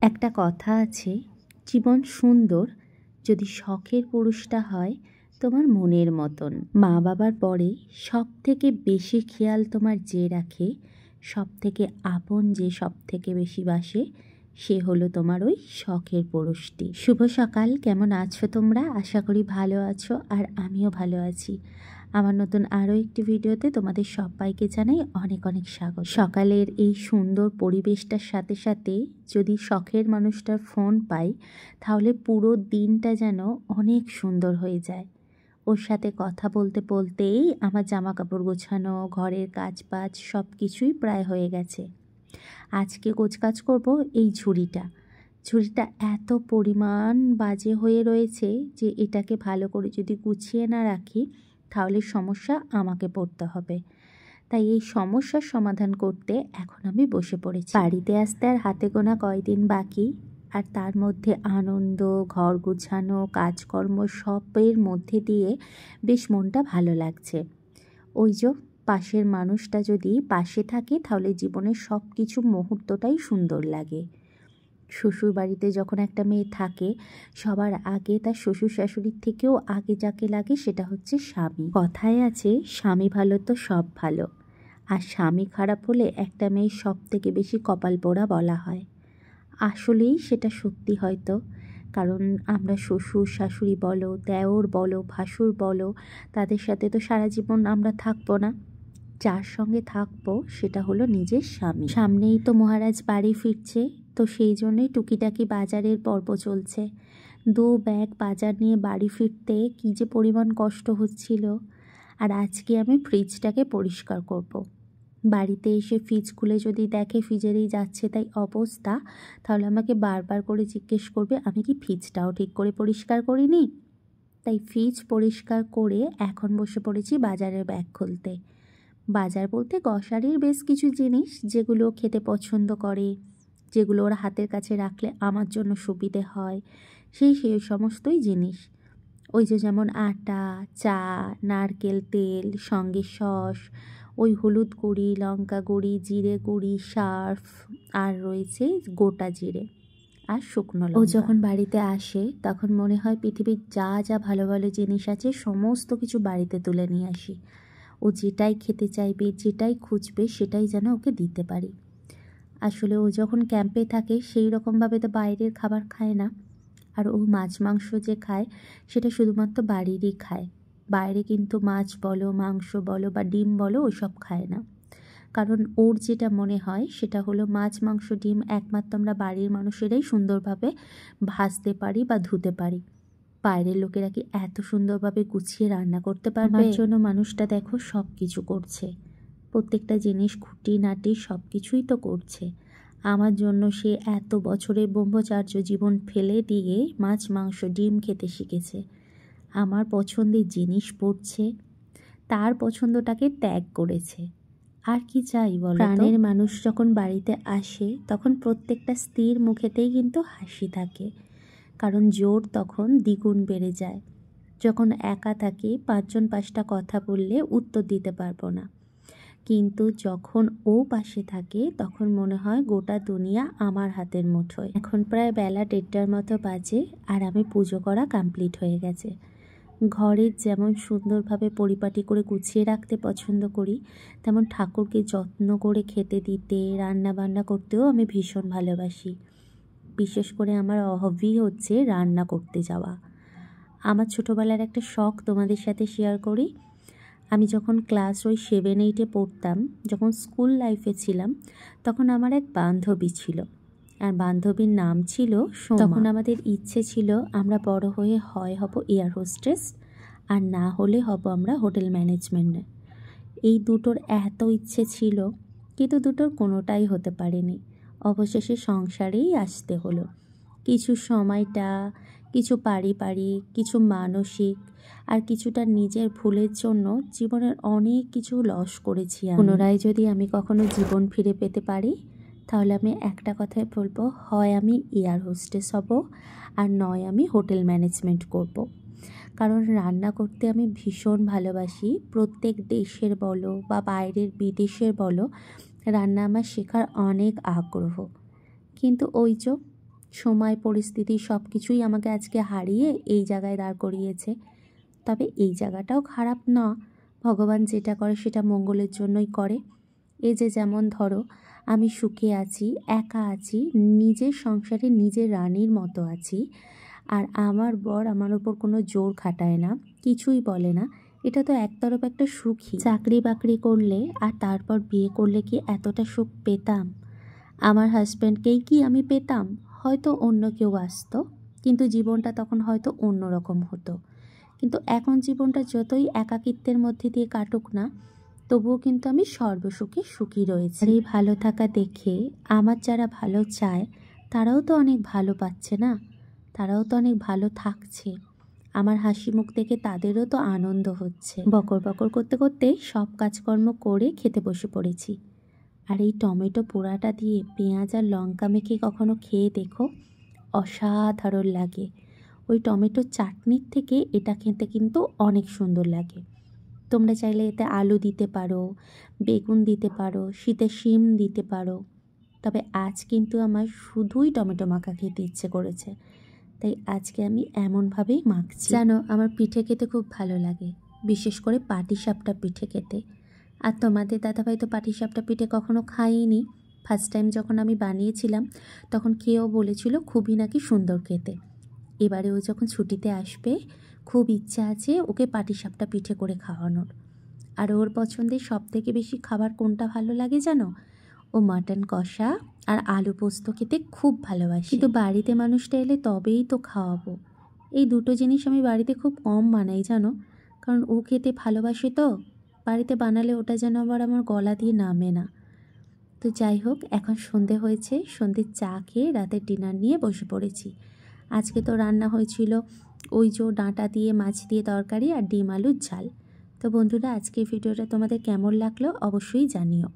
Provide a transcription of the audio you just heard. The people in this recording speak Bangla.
একটা কথা আছে, জীবন সুন্দর যদি শখের পুরুষটা হয় তোমার মনের মতন। মা বাবার পরে সব থেকে বেশি খেয়াল তোমার যে রাখে, সব থেকে আপন যে সব থেকে বেশি বাসে, সে হলো তোমার ওই শখের পুরুষটি। শুভ সকাল, কেমন আছো তোমরা? আশা করি ভালো আছো, আর আমিও ভালো আছি। আমার নতুন আরও একটি ভিডিওতে তোমাদের সবাইকে জানাই অনেক অনেক স্বাগত। সকালের এই সুন্দর পরিবেশটার সাথে সাথে যদি শখের মানুষটার ফোন পাই, তাহলে পুরো দিনটা যেন অনেক সুন্দর হয়ে যায়। ওর সাথে কথা বলতে বলতেই আমার জামা কাপড় গোছানো, ঘরের কাজ বাজ সব কিছুই প্রায় হয়ে গেছে। আজকে গোছকাজ করব এই ঝুড়িটা এত পরিমাণ বাজে হয়ে রয়েছে যে এটাকে ভালো করে যদি গুছিয়ে না রাখি তাহলে সমস্যা আমাকে পড়তে হবে। তাই এই সমস্যার সমাধান করতে এখন আমি বসে পড়েছি। বাড়িতে আসতে আর হাতে গোনা কয়দিন বাকি, আর তার মধ্যে আনন্দ, ঘর গুছানো, কাজকর্ম সবের মধ্যে দিয়ে বেশ মনটা ভালো লাগছে। ওই যে পাশের মানুষটা যদি পাশে থাকে তাহলে জীবনের সব কিছু মুহূর্তটাই সুন্দর লাগে। শ্বশুর বাড়িতে যখন একটা মেয়ে থাকে, সবার আগে তার শ্বশুর শাশুড়ির থেকেও আগে যাকে লাগে সেটা হচ্ছে স্বামী। কথায় আছে, স্বামী ভালো তো সব ভালো, আর স্বামী খারাপ হলে একটা মেয়ের সব থেকে বেশি কপাল পোড়া বলা হয়। আসলেই সেটা সত্যি হয়তো, কারণ আমরা শ্বশুর শাশুড়ি বলো, দেওর বলো, ভাসুর বলো, তাদের সাথে তো সারা জীবন আমরা থাকবো না। যার সঙ্গে থাকবো সেটা হলো নিজের স্বামী। সামনেই তো মহারাজ বাড়ি ফিরছে, তো সেই জন্যই টুকিটাকি বাজারের পর্ব চলছে। 2 ব্যাগ বাজার নিয়ে বাড়ি ফিরতে কী যে পরিমাণ কষ্ট হচ্ছিল। আর আজকে আমি ফ্রিজটাকে পরিষ্কার করব। বাড়িতে এসে ফ্রিজ খুলে যদি দেখে ফ্রিজেরই যাচ্ছে তাই অবস্থা, তাহলে আমাকে বারবার করে জিজ্ঞেস করবে আমি কি ফ্রিজটাও ঠিক করে পরিষ্কার করিনি। তাই ফ্রিজ পরিষ্কার করে এখন বসে পড়েছি বাজারের ব্যাগ খুলতে। বাজার বলতে গ্রসারির বেশ কিছু জিনিস যেগুলো খেতে পছন্দ করে, যেগুলো ওরা হাতের কাছে রাখলে আমার জন্য সুবিধে হয়, সেই সমস্তই জিনিস। ওই যে যেমন আটা, চা, নারকেল তেল, সঙ্গে সস, ওই হলুদ গুঁড়ি, লঙ্কা গুঁড়ি, জিরে গুঁড়ি, সার্ফ, আর রয়েছে গোটা জিরে আর শুকনো লঙ্কা। ও যখন বাড়িতে আসে তখন মনে হয় পৃথিবীর যা যা ভালো ভালো জিনিস আছে সমস্ত কিছু বাড়িতে তুলে নিয়ে আসি। ও যেটাই খেতে চাইবে, যেটাই খুঁজবে সেটাই যেন ওকে দিতে পারি। আসলে ও যখন ক্যাম্পে থাকে সেই রকমভাবে তো বাইরের খাবার খায় না, আর ও মাছ মাংস যে খায় সেটা শুধুমাত্র বাড়িরই খায়। বাইরে কিন্তু মাছ বলো, মাংস বলো বা ডিম বলো ওসব খায় না। কারণ ওর যেটা মনে হয় সেটা হলো মাছ মাংস ডিম একমাত্র আমরা বাড়ির মানুষেরাই সুন্দরভাবে ভাজতে পারি বা ধুতে পারি। বাইরের লোকেরা কি এত সুন্দরভাবে গুছিয়ে রান্না করতে পারবে? আমার জন্য মানুষটা দেখো সব কিছু করছে, প্রত্যেকটা জিনিস খুঁটিনাটি সব কিছুই তো করছে আমার জন্য। সে এত বছরের ব্রহ্মচার্য জীবন ফেলে দিয়ে মাছ মাংস ডিম খেতে শিখেছে। আমার পছন্দের জিনিস পড়ছে, তার পছন্দটাকে ত্যাগ করেছে। আর কি চাই বলো? প্রাণের মানুষ যখন বাড়িতে আসে তখন প্রত্যেকটা স্ত্রীর মুখেতেই কিন্তু হাসি থাকে, কারণ জোর তখন দ্বিগুণ বেড়ে যায়। যখন একা থাকি 5 জন 5টা কথা বললে উত্তর দিতে পারবো না, কিন্তু যখন ও পাশে থাকে তখন মনে হয় গোটা দুনিয়া আমার হাতের মুঠোয়। এখন প্রায় বেলা 1:30টার মতো বাজে, আর আমি পুজো করা কমপ্লিট হয়ে গেছে। ঘরের যেমন সুন্দরভাবে পরিপাটি করে গুছিয়ে রাখতে পছন্দ করি, তেমন ঠাকুরকে যত্ন করে খেতে দিতে, রান্না বান্না করতেও আমি ভীষণ ভালোবাসি। বিশেষ করে আমার হবি হচ্ছে রান্না করতে যাওয়া। আমার ছোটোবেলার একটা শখ তোমাদের সাথে শেয়ার করি। আমি যখন ক্লাস 7-8-এ পড়তাম, যখন স্কুল লাইফে ছিলাম, তখন আমার এক বান্ধবী ছিল, আর বান্ধবীর নাম ছিল সোমা। তখন আমাদের ইচ্ছে ছিল আমরা বড় হয়ে হয় হব এয়ার হোস্টেস, আর না হলে হব আমরা হোটেল ম্যানেজমেন্টে। এই দুটোর এত ইচ্ছে ছিল, কিন্তু দুটোর কোনোটাই হতে পারেনি। অবশেষে সংসারেই আসতে হলো। কিছু সময়টা, কিছু পারিবারিক, কিছু মানসিক, আর কিছুটা নিজের ভুলের জন্য জীবনের অনেক কিছু লস করেছি। পুনরায় যদি আমি কখনো জীবন ফিরে পেতে পারি, তাহলে আমি একটা কথাই বলবো, হয় আমি এয়ার হোস্টেস হব, আর নয় আমি হোটেল ম্যানেজমেন্ট করব। কারণ রান্না করতে আমি ভীষণ ভালোবাসি। প্রত্যেক দেশের বলো বা বাইরের বিদেশের বলো, রান্না আমার শেখার অনেক আগ্রহ। কিন্তু ওই যে সময় পরিস্থিতি সব কিছুই আমাকে আজকে হারিয়ে এই জায়গায় দাঁড় করিয়েছে। তবে এই জায়গাটাও খারাপ না, ভগবান যেটা করে সেটা মঙ্গলের জন্যই করে। এই যে যেমন ধরো আমি সুখে আছি, একা আছি, নিজের সংসারে নিজের রানীর মতো আছি, আর আমার বর আমার ওপর কোনো জোর খাটায় না, কিছুই বলে না। এটা তো একতরফ একটা সুখই। চাকরি বাকরি করলে আর তারপর বিয়ে করলে কি এতটা সুখ পেতাম? আমার হাজব্যান্ডকেই কি আমি পেতাম? হয়তো অন্য কেউ আসতো, কিন্তু জীবনটা তখন হয়তো অন্য রকম হতো। কিন্তু এখন জীবনটা যতই একাকিত্বের মধ্যে দিয়ে কাটুক না, তবুও কিন্তু আমি সর্বসুখে সুখী রয়েছি। এই ভালো থাকা দেখে আমার যারা ভালো চায় তারাও তো অনেক ভালো পাচ্ছে না, তারাও তো অনেক ভালো থাকছে। আমার হাসি মুখ দেখে তাদেরও তো আনন্দ হচ্ছে। বকর বকর করতে করতে সব কাজকর্ম করে খেতে বসে পড়েছি। আর এই টমেটো পোড়াটা দিয়ে পেঁয়াজ আর লঙ্কা মেখে কখনো খেয়ে দেখো, অসাধারণ লাগে। ওই টমেটো চাটনির থেকে এটা খেতে কিন্তু অনেক সুন্দর লাগে। তোমরা চাইলে এতে আলু দিতে পারো, বেগুন দিতে পারো, শীতের শিম দিতে পারো। তবে আজ কিন্তু আমার শুধুই টমেটো মাখা খেতে ইচ্ছে করেছে, তাই আজকে আমি এমনভাবেই মাখছি। জানো, আমার পিঠে খেতে খুব ভালো লাগে, বিশেষ করে পাটিসাপটা পিঠে খেতে। আর তোমাদের দাদাভাই তো পাটিসাপটা পিঠে কখনো খাইনি। ফার্স্ট টাইম যখন আমি বানিয়েছিলাম তখন খেয়েও বলেছিল খুবই নাকি সুন্দর খেতে। এবারে ও যখন ছুটিতে আসবে খুব ইচ্ছা আছে ওকে পাটিসাপটা পিঠে করে খাওয়ানোর। আর ওর পছন্দের সবথেকে বেশি খাবার কোনটা ভালো লাগে জানো? ও মাটন কষা আর আলু পোস্ত খেতে খুব ভালোবাসে। কিন্তু বাড়িতে মানুষটা এলে তবেই তো খাওয়াবো। এই দুটো জিনিস আমি বাড়িতে খুব কম বানাই জানো, কারণ ও খেতে ভালোবাসে তো। বাড়িতে বানালে ওটা যেন আবার আমার গলা দিয়ে নামে না। তো যাই হোক, এখন সন্ধে হয়েছে, সন্ধ্যের চা খেয়ে রাতের ডিনার নিয়ে বসে পড়েছি। আজকে তো রান্না হয়েছিল ওই যে ডাঁটা দিয়ে মাছ দিয়ে তরকারি আর ডিম আলুর ঝাল। তো বন্ধুরা, আজকের ভিডিওটা তোমাদের কেমন লাগলো অবশ্যই জানিও।